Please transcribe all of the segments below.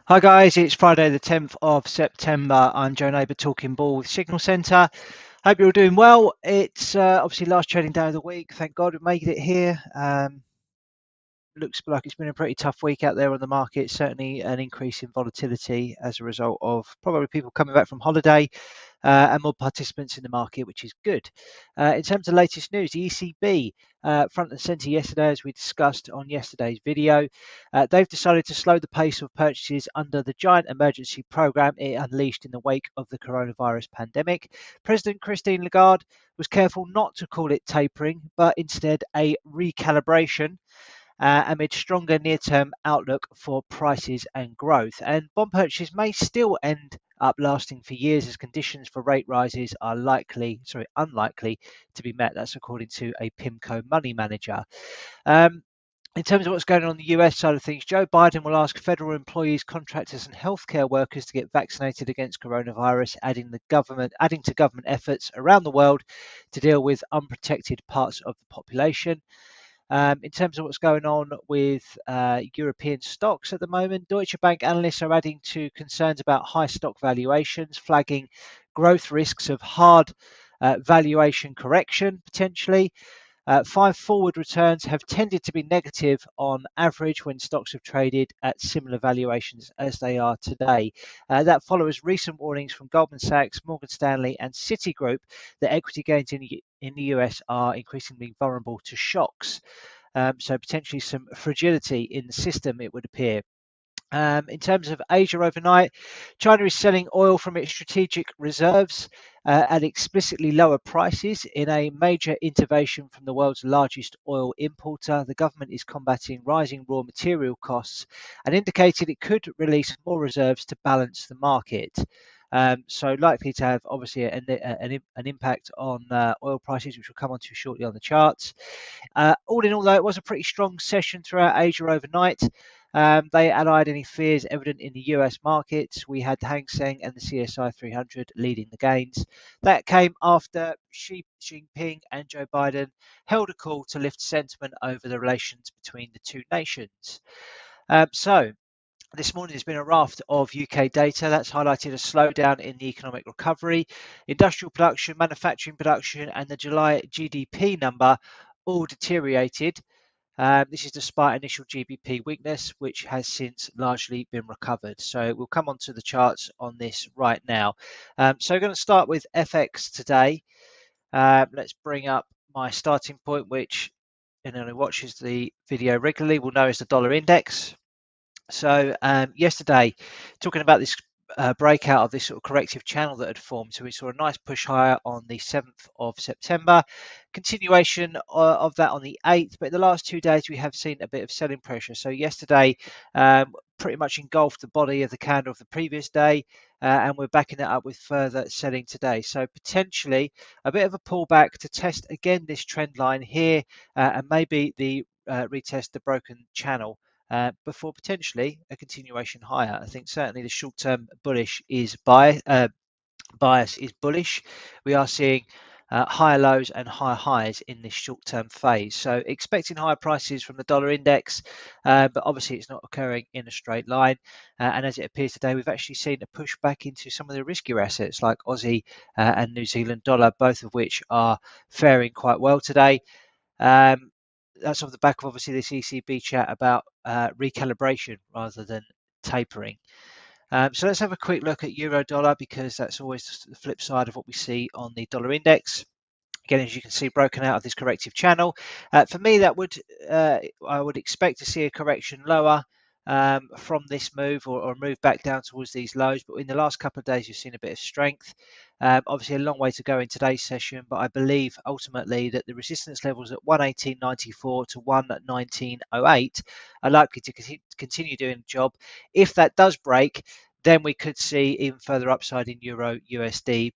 Hi guys, it's Friday the 10th of September. I'm Joe Neighbour talking ball with Signal Centre. Hope you're all doing well. It's obviously last trading day of the week. Thank God we made it here. Looks like it's been a pretty tough week out there on the market. Certainly an increase in volatility as a result of probably people coming back from holiday and more participants in the market, which is good. In terms of latest news, the ECB front and centre yesterday, as we discussed on yesterday's video, they've decided to slow the pace of purchases under the giant emergency programme it unleashed in the wake of the coronavirus pandemic. President Christine Lagarde was careful not to call it tapering, but instead a recalibration amid stronger near-term outlook for prices and growth. And bond purchases may still end up lasting for years as conditions for rate rises are unlikely to be met. That's according to a PIMCO money manager. In terms of what's going on the US side of things, Joe Biden will ask federal employees, contractors, and healthcare workers to get vaccinated against coronavirus, adding to government efforts around the world to deal with unprotected parts of the population. In terms of what's going on with European stocks at the moment, Deutsche Bank analysts are adding to concerns about high stock valuations, flagging growth risks of hard valuation correction potentially. 5 forward returns have tended to be negative on average when stocks have traded at similar valuations as they are today. That follows recent warnings from Goldman Sachs, Morgan Stanley, and Citigroup that equity gains in the US are increasingly vulnerable to shocks. So potentially some fragility in the system, it would appear. In terms of Asia overnight, China is selling oil from its strategic reserves at explicitly lower prices in a major intervention from the world's largest oil importer. The government is combating rising raw material costs and indicated it could release more reserves to balance the market. So likely to have obviously an impact on oil prices, which we'll come on to shortly on the charts. All in all, though, it was a pretty strong session throughout Asia overnight. They allied any fears evident in the US markets. We had the Hang Seng and the CSI 300 leading the gains. That came after Xi Jinping and Joe Biden held a call to lift sentiment over the relations between the two nations. So this morning there's been a raft of UK data that's highlighted a slowdown in the economic recovery. Industrial production, manufacturing production, and the July GDP number all deteriorated. This is despite initial GBP weakness, which has since largely been recovered. So we'll come on to the charts on this right now. So we're going to start with FX today. Let's bring up my starting point, which anyone who watches the video regularly will know is the dollar index. So yesterday, talking about this breakout of this sort of corrective channel that had formed, so we saw a nice push higher on the 7th of September, continuation of that on the 8th, but in the last 2 days we have seen a bit of selling pressure. So yesterday pretty much engulfed the body of the candle of the previous day, and we're backing it up with further selling today. So potentially a bit of a pullback to test again this trend line here, and maybe the retest the broken channel before potentially a continuation higher. I think certainly the short-term bias is bullish. We are seeing higher lows and higher highs in this short-term phase. So expecting higher prices from the dollar index, but obviously it's not occurring in a straight line. And as it appears today, we've actually seen a push back into some of the riskier assets like Aussie and New Zealand dollar, both of which are faring quite well today. That's off the back of obviously this ECB chat about recalibration rather than tapering. So let's have a quick look at euro dollar, because that's always the flip side of what we see on the dollar index. Again, as you can see, broken out of this corrective channel. For me, that would I would expect to see a correction lower from this move, or move back down towards these lows. But in the last couple of days, you've seen a bit of strength. Obviously, a long way to go in today's session, but I believe ultimately that the resistance levels at 118.94 to 119.08 are likely to continue doing the job. If that does break, then we could see even further upside in Euro USD,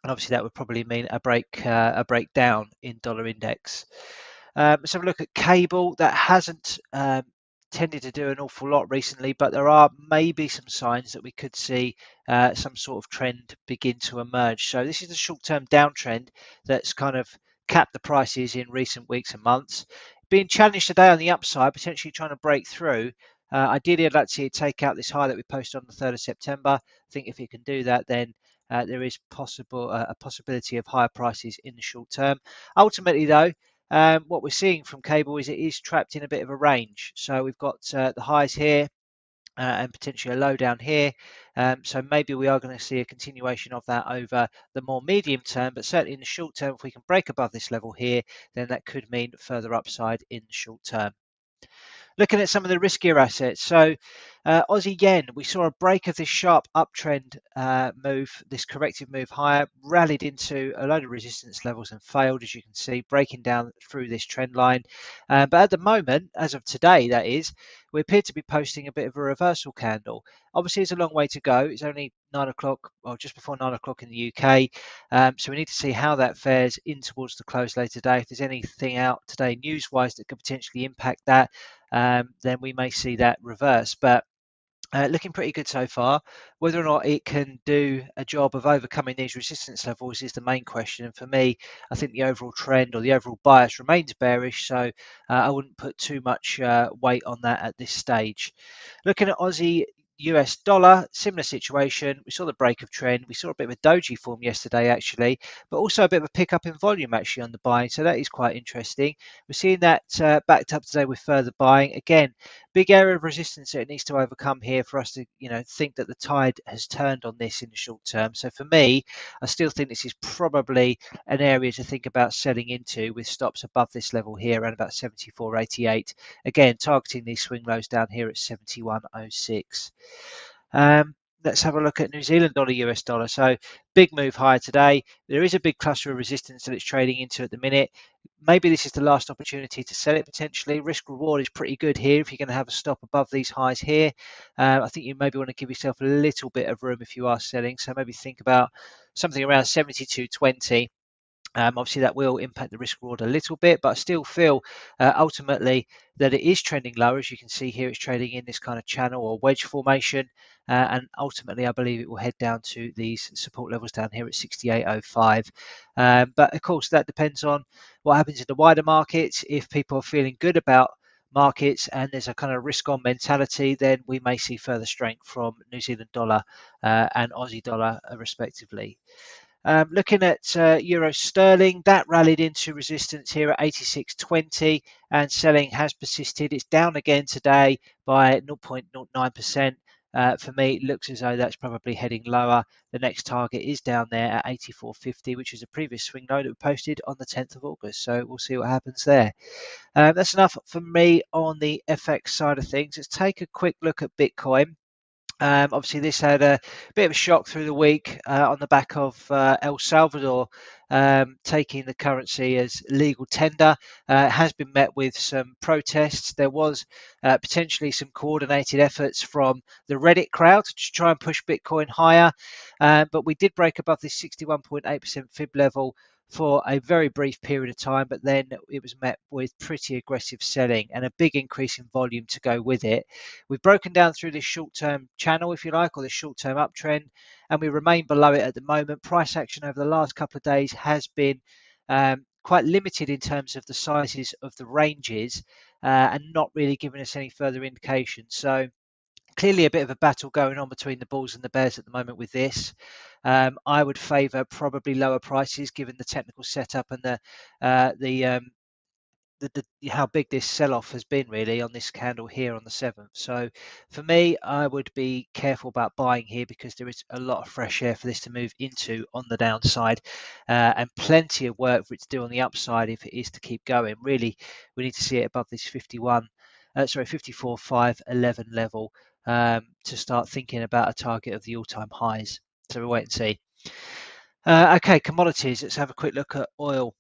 and obviously that would probably mean a breakdown in dollar index. Let's have a look at cable. That hasn't tended to do an awful lot recently, but there are maybe some signs that we could see some sort of trend begin to emerge. So this is the short-term downtrend that's kind of capped the prices in recent weeks and months. Being challenged today on the upside, potentially trying to break through. Ideally, I'd like to see it take out this high that we posted on the 3rd of September. I think if it can do that, then there is a possibility of higher prices in the short term. Ultimately, though, what we're seeing from cable is it is trapped in a bit of a range. So we've got the highs here and potentially a low down here. So maybe we are going to see a continuation of that over the more medium term, but certainly in the short term, if we can break above this level here, then that could mean further upside in the short term. Looking at some of the riskier assets, so Aussie yen, we saw a break of this sharp uptrend move, this corrective move higher, rallied into a load of resistance levels and failed, as you can see, breaking down through this trend line. But at the moment, as of today, that is, we appear to be posting a bit of a reversal candle. Obviously, it's a long way to go. It's only 9 o'clock, or just before 9 o'clock in the UK. So we need to see how that fares in towards the close later today. If there's anything out today news-wise that could potentially impact that, then we may see that reverse. But looking pretty good so far. Whether or not it can do a job of overcoming these resistance levels is the main question. And for me, I think the overall trend or the overall bias remains bearish. So I wouldn't put too much weight on that at this stage. Looking at Aussie US dollar, similar situation. We saw the break of trend. We saw a bit of a doji form yesterday, actually, but also a bit of a pickup in volume actually on the buying. So that is quite interesting. We're seeing that backed up today with further buying. Again, big area of resistance that it needs to overcome here for us to, think that the tide has turned on this in the short term. So for me, I still think this is probably an area to think about selling into with stops above this level here around about 74.88. Again, targeting these swing lows down here at 71.06. Let's have a look at New Zealand dollar, US dollar. So big move higher today. There is a big cluster of resistance that it's trading into at the minute. Maybe this is the last opportunity to sell it potentially. Risk reward is pretty good here if you're going to have a stop above these highs here. I think you maybe want to give yourself a little bit of room if you are selling. So maybe think about something around 72.20. Obviously, that will impact the risk reward a little bit, but I still feel ultimately that it is trending lower. As you can see here, it's trading in this kind of channel or wedge formation. And ultimately, I believe it will head down to these support levels down here at 68.05. But of course, that depends on what happens in the wider markets. If people are feeling good about markets and there's a kind of risk on mentality, then we may see further strength from New Zealand dollar and Aussie dollar respectively. Looking at euro sterling, that rallied into resistance here at 86.20 and selling has persisted. It's down again today by 0.09%. For me, it looks as though that's probably heading lower. The next target is down there at 84.50, which is a previous swing low that we posted on the 10th of August. So we'll see what happens there. That's enough for me on the FX side of things. Let's take a quick look at Bitcoin. Obviously, this had a bit of a shock through the week on the back of El Salvador taking the currency as legal tender. It has been met with some protests. There was potentially some coordinated efforts from the Reddit crowd to try and push Bitcoin higher, but we did break above this 61.8% fib level for a very brief period of time, but then it was met with pretty aggressive selling and a big increase in volume to go with it. We've broken down through this short-term channel, if you like, or this short-term uptrend, and we remain below it at the moment. Price action over the last couple of days has been quite limited in terms of the sizes of the ranges and not really giving us any further indication. So clearly a bit of a battle going on between the bulls and the bears at the moment with this. I would favour probably lower prices given the technical setup and how big this sell-off has been really on this candle here on the 7th. So for me, I would be careful about buying here because there is a lot of fresh air for this to move into on the downside and plenty of work for it to do on the upside if it is to keep going. Really, we need to see it above this 54.511 level to start thinking about a target of the all-time highs. So we'll wait and see. Okay, commodities. Let's have a quick look at oil.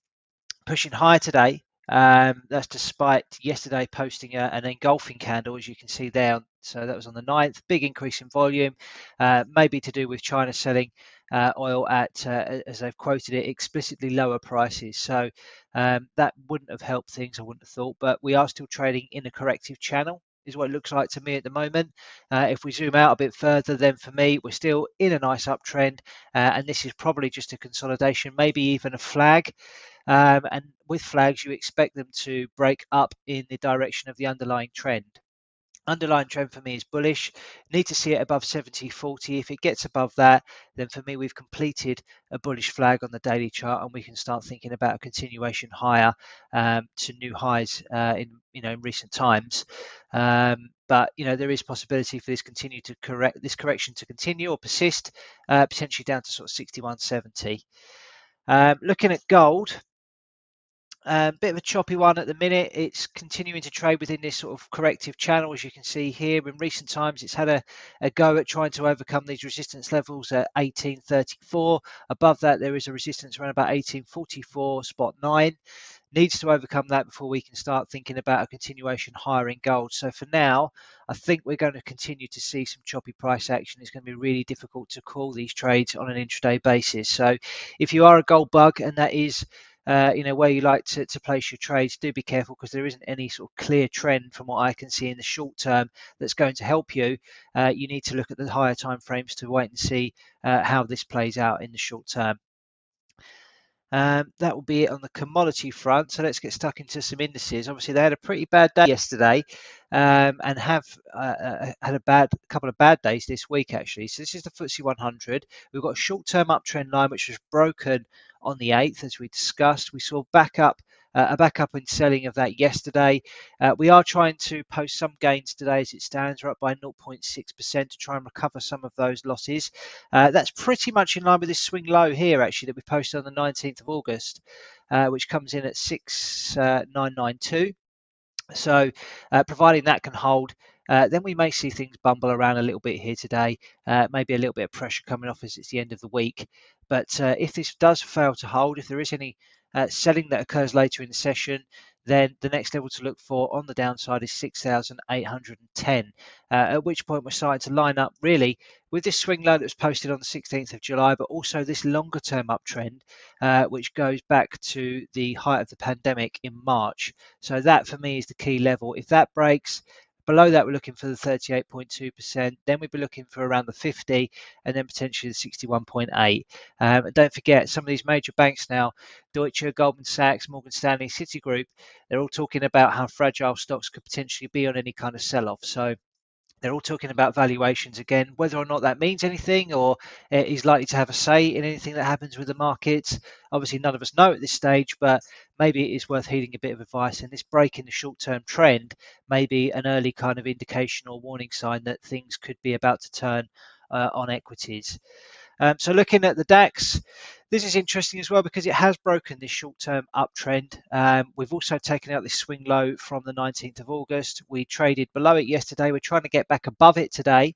Pushing higher today. That's despite yesterday posting an engulfing candle, as you can see there. So that was on the 9th. Big increase in volume, maybe to do with China selling oil at, as they've quoted it, explicitly lower prices. So that wouldn't have helped things, I wouldn't have thought. But we are still trading in a corrective channel, is what it looks like to me at the moment. If we zoom out a bit further, then for me, we're still in a nice uptrend. And this is probably just a consolidation, maybe even a flag. And with flags, you expect them to break up in the direction of the underlying trend. Underlying trend for me is bullish. Need to see it above 70.40. If it gets above that, then for me we've completed a bullish flag on the daily chart, and we can start thinking about a continuation higher to new highs in recent times. But there is possibility for this correction to continue or persist, potentially down to sort of 61.70. Looking at gold. Bit of a choppy one at the minute. It's continuing to trade within this sort of corrective channel, as you can see here. In recent times, it's had a go at trying to overcome these resistance levels at 1834. Above that, there is a resistance around about 1844.9. Needs to overcome that before we can start thinking about a continuation higher in gold. So for now, I think we're going to continue to see some choppy price action. It's going to be really difficult to call these trades on an intraday basis. So if you are a gold bug and that is where you like to place your trades, do be careful, because there isn't any sort of clear trend from what I can see in the short term that's going to help you. You need to look at the higher time frames to wait and see how this plays out in the short term. That will be it on the commodity front. So let's get stuck into some indices. Obviously, they had a pretty bad day yesterday, and have had a couple of bad days this week, actually. So this is the Ftse 100. We've got a short-term uptrend line which was broken on the 8th, as we discussed. We saw a backup in selling of that yesterday. We are trying to post some gains today as it stands. We're up by 0.6% to try and recover some of those losses. That's pretty much in line with this swing low here, actually, that we posted on the 19th of August, which comes in at 6,992. So providing that can hold, then we may see things bumble around a little bit here today, maybe a little bit of pressure coming off as it's the end of the week. But if this does fail to hold, if there is any selling that occurs later in the session, then the next level to look for on the downside is 6,810, at which point we're starting to line up really with this swing low that was posted on the 16th of July, but also this longer term uptrend, which goes back to the height of the pandemic in March. So that for me is the key level. If that breaks, below that we're looking for the 38.2%, then we'd be looking for around the 50, and then potentially the 61.8. And don't forget, some of these major banks now, Deutsche, Goldman Sachs, Morgan Stanley, Citigroup, they're all talking about how fragile stocks could potentially be on any kind of sell-off. So they're all talking about valuations again. Whether or not that means anything or is likely to have a say in anything that happens with the markets, obviously none of us know at this stage, but maybe it is worth heeding a bit of advice. And this break in the short-term trend may be an early kind of indication or warning sign that things could be about to turn on equities. So looking at the DAX, this is interesting as well because it has broken this short-term uptrend. We've also taken out this swing low from the 19th of August. We traded below it yesterday. We're trying to get back above it today.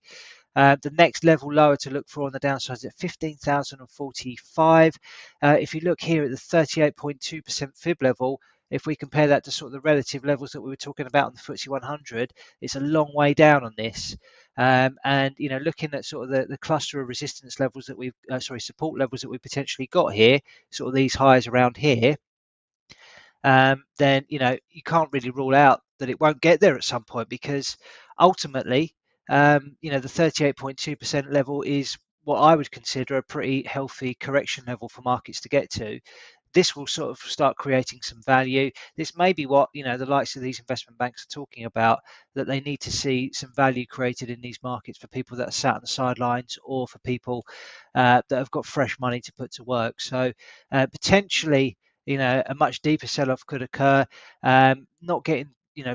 The next level lower to look for on the downside is at 15,045. If you look here at the 38.2% fib level, if we compare that to sort of the relative levels that we were talking about on the Ftse 100, it's a long way down on this. And looking at sort of the cluster of resistance levels that we've, support levels that we've potentially got here, sort of these highs around here, then you can't really rule out that it won't get there at some point, because ultimately, the 38.2% level is what I would consider a pretty healthy correction level for markets to get to. This will sort of start creating some value. This may be what the likes of these investment banks are talking about, that they need to see some value created in these markets for people that are sat on the sidelines, or for people that have got fresh money to put to work. So potentially, a much deeper sell-off could occur. Not getting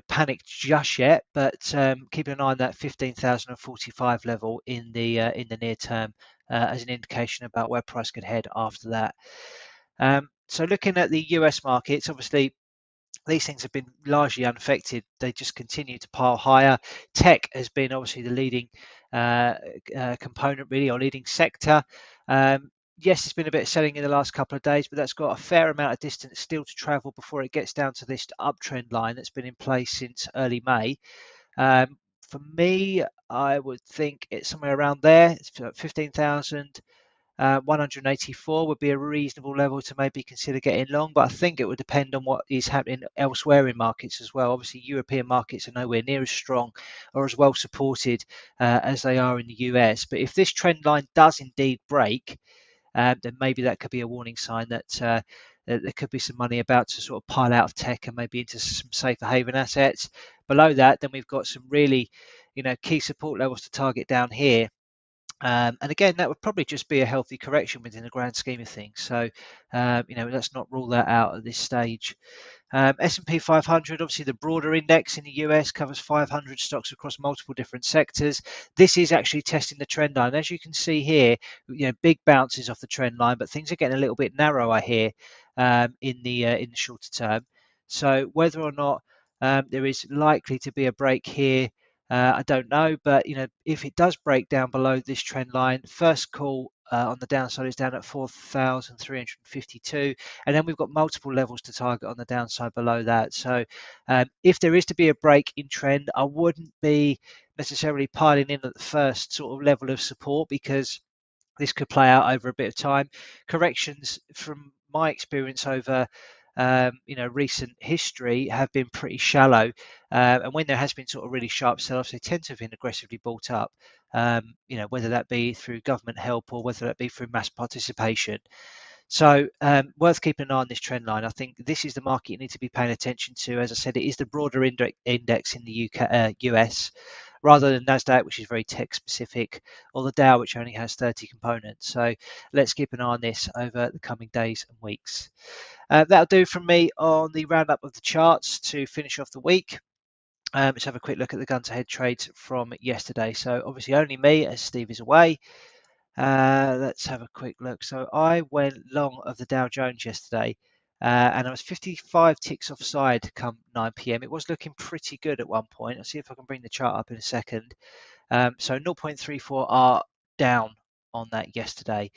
panicked just yet, but keeping an eye on that 15,045 level in the near term as an indication about where price could head after that. So looking at the US markets, obviously these things have been largely unaffected. They just continue to pile higher. Tech has been obviously the leading component, really, or leading sector. Yes, there's been a bit of selling in the last couple of days, but that's got a fair amount of distance still to travel before it gets down to this uptrend line that's been in place since early May. For me, I would think it's somewhere around there. It's 15,000. 184 would be a reasonable level to maybe consider getting long, but I think it would depend on what is happening elsewhere in markets as well. Obviously, European markets are nowhere near as strong or as well supported as they are in the US. But if this trend line does indeed break, then maybe that could be a warning sign that there could be some money about to sort of pile out of tech and maybe into some safer haven assets. Below that, then we've got some really, key support levels to target down here. And again, that would probably just be a healthy correction within the grand scheme of things. So, let's not rule that out at this stage. S&P 500, obviously the broader index in the US, covers 500 stocks across multiple different sectors. This is actually testing the trend line. As you can see here, big bounces off the trend line, but things are getting a little bit narrower here in the shorter term. So whether or not there is likely to be a break here, I don't know, but if it does break down below this trend line, first call on the downside is down at 4,352, and then we've got multiple levels to target on the downside below that. So if there is to be a break in trend, I wouldn't be necessarily piling in at the first sort of level of support, because this could play out over a bit of time. Corrections, from my experience over recent history, have been pretty shallow, and when there has been sort of really sharp sell-offs, they tend to have been aggressively bought up. Whether that be through government help or whether that be through mass participation. So worth keeping an eye on this trend line. I think this is the market you need to be paying attention to. As I said, it is the broader index in the US, rather than NASDAQ, which is very tech specific, or the Dow, which only has 30 components. So let's keep an eye on this over the coming days and weeks. That'll do from me on the roundup of the charts to finish off the week. Let's have a quick look at the guns ahead trades from yesterday. So obviously only me, as Steve is away. Let's have a quick look. So I went long of the Dow Jones yesterday, and I was 55 ticks offside come 9 p.m. It was looking pretty good at one point. I'll see if I can bring the chart up in a second. So 0.34R down on that yesterday.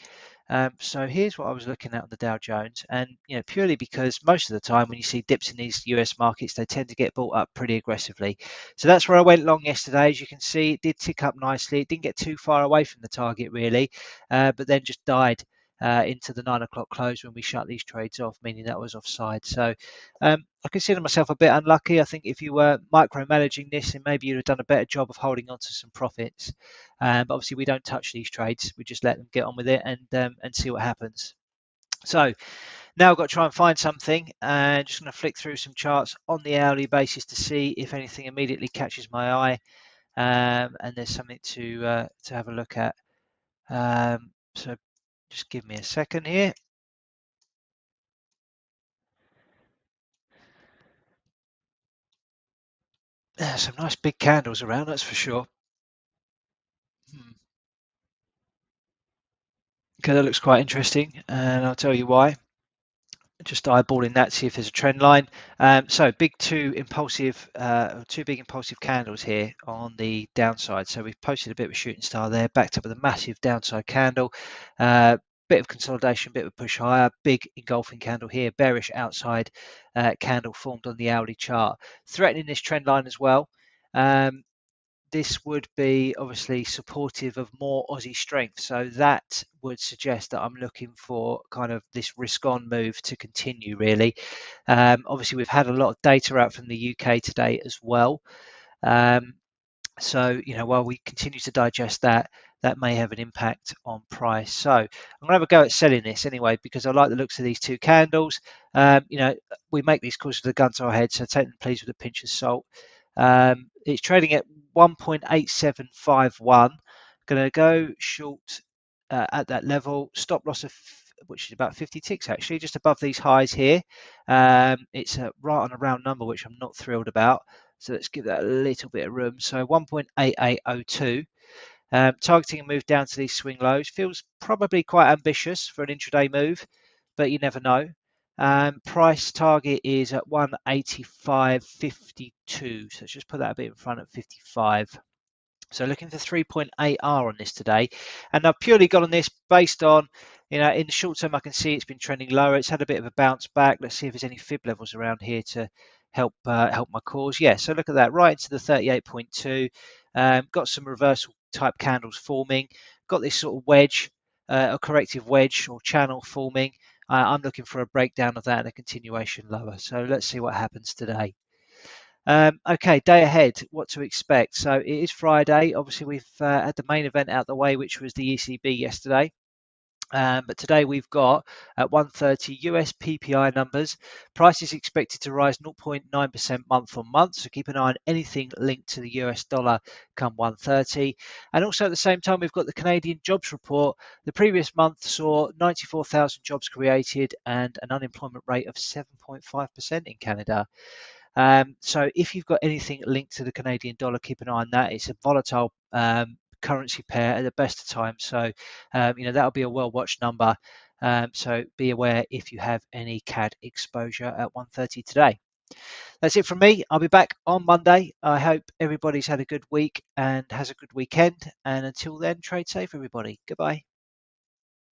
So here's what I was looking at on the Dow Jones, and purely because most of the time when you see dips in these US markets, they tend to get bought up pretty aggressively. So that's where I went long yesterday. As you can see, it did tick up nicely. It didn't get too far away from the target really, but then just died into the 9 o'clock close when we shut these trades off, meaning that was offside. So I consider myself a bit unlucky. I think if you were micromanaging this, then maybe you'd have done a better job of holding on to some profits. But obviously we don't touch these trades. We just let them get on with it and see what happens. So now I've got to try and find something, and just going to flick through some charts on the hourly basis to see if anything immediately catches my eye, and there's something to have a look at. So just give me a second here. Some nice big candles around, that's for sure. Okay, that looks quite interesting, and I'll tell you why. Just eyeballing that, see if there's a trend line. So two big impulsive candles here on the downside. So we've posted a bit of a shooting star there, backed up with a massive downside candle. Bit of consolidation, bit of a push higher, big engulfing candle here, bearish outside candle formed on the hourly chart, threatening this trend line as well. This would be obviously supportive of more Aussie strength. So that would suggest that I'm looking for kind of this risk on move to continue really. Obviously we've had a lot of data out from the UK today as well. So, while we continue to digest that, that may have an impact on price. So I'm going to have a go at selling this anyway, because I like the looks of these two candles. We make these calls with the gun to our head, so take them please with a pinch of salt. It's trading at 1.8751. Going to go short at that level. Stop loss of which is about 50 ticks actually, just above these highs here. It's right on a round number, which I'm not thrilled about. So let's give that a little bit of room. So 1.8802. Targeting a move down to these swing lows feels probably quite ambitious for an intraday move, but you never know. Price target is at 185.52. So let's just put that a bit in front at 55. So looking for 3.8R on this today, and I've purely got on this based on, in the short term I can see it's been trending lower. It's had a bit of a bounce back. Let's see if there's any fib levels around here to help my cause. Yeah, so look at that, right into the 38.2. Got some reversal type candles forming. Got this sort of wedge, a corrective wedge or channel forming. I'm looking for a breakdown of that and a continuation lower. So let's see what happens today. Okay, day ahead, what to expect. So it is Friday. Obviously, we've had the main event out the way, which was the ECB yesterday. But today we've got at 1:30 US PPI numbers. Price is expected to rise 0.9% month on month. So keep an eye on anything linked to the US dollar come 1:30. And also at the same time, we've got the Canadian jobs report. The previous month saw 94,000 jobs created and an unemployment rate of 7.5% in Canada. So if you've got anything linked to the Canadian dollar, keep an eye on that. It's a volatile currency pair at the best of times. So, that'll be a well-watched number. So be aware if you have any CAD exposure at 1:30 today. That's it from me. I'll be back on Monday. I hope everybody's had a good week and has a good weekend. And until then, trade safe, everybody. Goodbye.